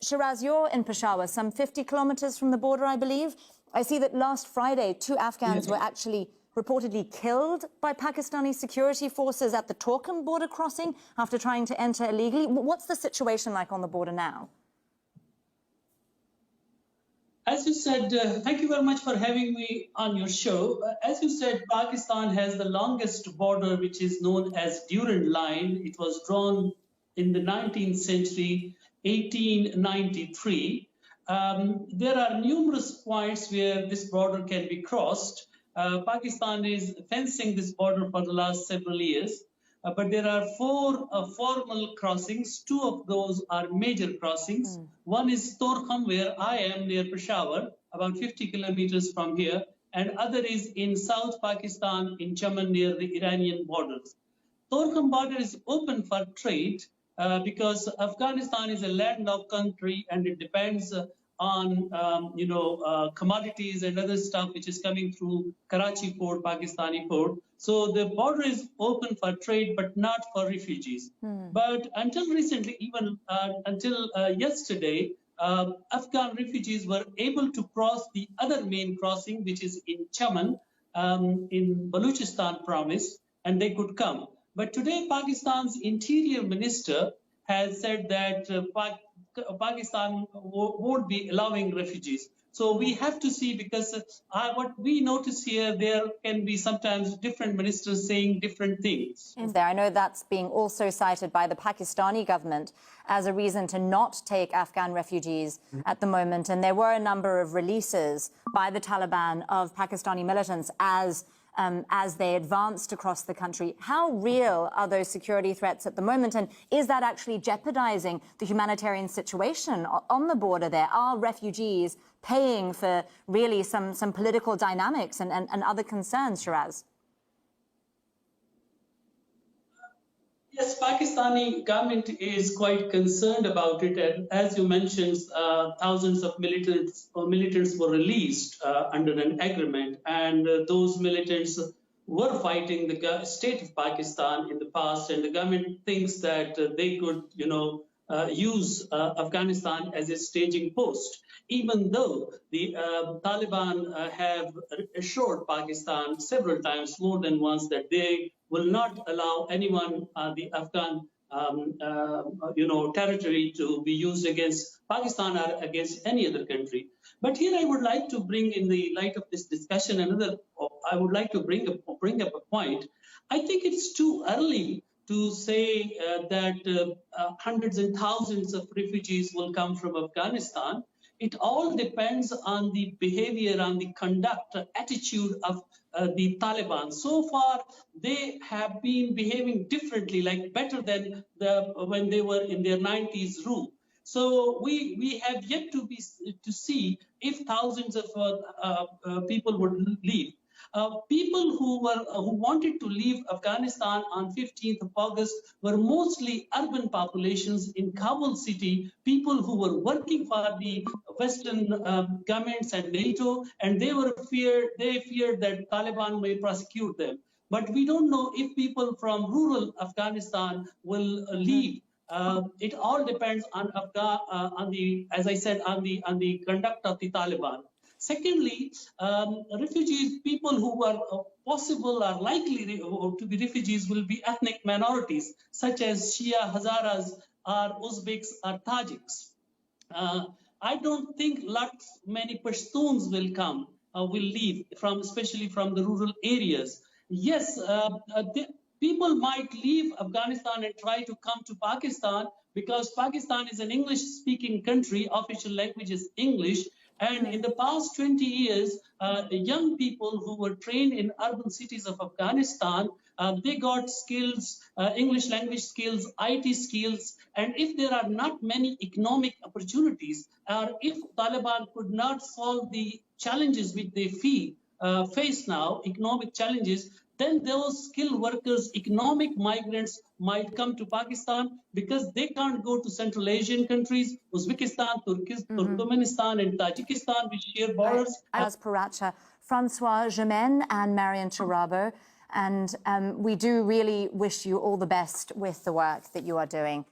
Shiraz, you're in Peshawar, some 50 kilometers from the border, I believe. I see that last Friday, 2 Afghans were actually reportedly killed by Pakistani security forces at the Torkham border crossing after trying to enter illegally. What's the situation like on the border now? As you said, thank you very much for having me on your show. As you said, Pakistan has the longest border, which is known as Durand Line. It was drawn in the 19th century, 1893. There are numerous points where this border can be crossed. Pakistan is fencing this border for the last several years. But there are 4 formal crossings. 2 of those are major crossings. One is Torkham, where I am near Peshawar, about 50 kilometers from here, and other is in South Pakistan, in Chaman, near the Iranian borders. Torkham border is open for trade because Afghanistan is a landlocked country and it depends on commodities and other stuff which is coming through Karachi port, Pakistani port. So the border is open for trade, but not for refugees. But until recently, even until yesterday, Afghan refugees were able to cross the other main crossing, which is in Chaman, in Balochistan province, and they could come. But today, Pakistan's interior minister has said that Pakistan won't be allowing refugees. So we have to see, because what we notice here, there can be sometimes different ministers saying different things. I know that's being also cited by the Pakistani government as a reason to not take Afghan refugees at the moment. And there were a number of releases by the Taliban of Pakistani militants as they advanced across the country. How real are those security threats at the moment? And is that actually jeopardizing the humanitarian situation on the border there? Are refugees paying for really some political dynamics and other concerns, Shiraz? Yes, Pakistani government is quite concerned about it. And as you mentioned, thousands of militants were released under an agreement. And those militants were fighting the state of Pakistan in the past. And the government thinks that they could, use Afghanistan as a staging post, even though the Taliban have assured Pakistan several times, more than once, that they will not allow anyone, the Afghan, territory to be used against Pakistan or against any other country. But here I would like to bring, in the light of this discussion, I would like to bring up a point. I think it's too early to say that hundreds and thousands of refugees will come from Afghanistan. It all depends on the behavior, on the conduct, attitude of the Taliban. So far, they have been behaving differently, like better than when they were in their 90s rule. So we have yet to see if thousands of people would leave. People who wanted to leave Afghanistan on 15th of August were mostly urban populations in Kabul city, people who were working for the Western governments and NATO, and they feared that Taliban may prosecute them. But we don't know if people from rural Afghanistan will leave. It all depends on as I said, on the conduct of the Taliban. Secondly, refugees, people who are possible or likely to be refugees, will be ethnic minorities, such as Shia, Hazaras, or Uzbeks, or Tajiks. I don't think many Pashtuns will leave, especially from the rural areas. Yes, people might leave Afghanistan and try to come to Pakistan, because Pakistan is an English-speaking country. Official language is English. And in the past 20 years, young people who were trained in urban cities of Afghanistan, they got skills, English language skills, IT skills. And if there are not many economic opportunities, or if Taliban could not solve the challenges which they face now, economic challenges, then those skilled workers, economic migrants, might come to Pakistan, because they can't go to Central Asian countries, Uzbekistan, Turkmenistan, and Tajikistan, which share borders. As Paracha, Francois Germain and Marian Charabo, and we do really wish you all the best with the work that you are doing.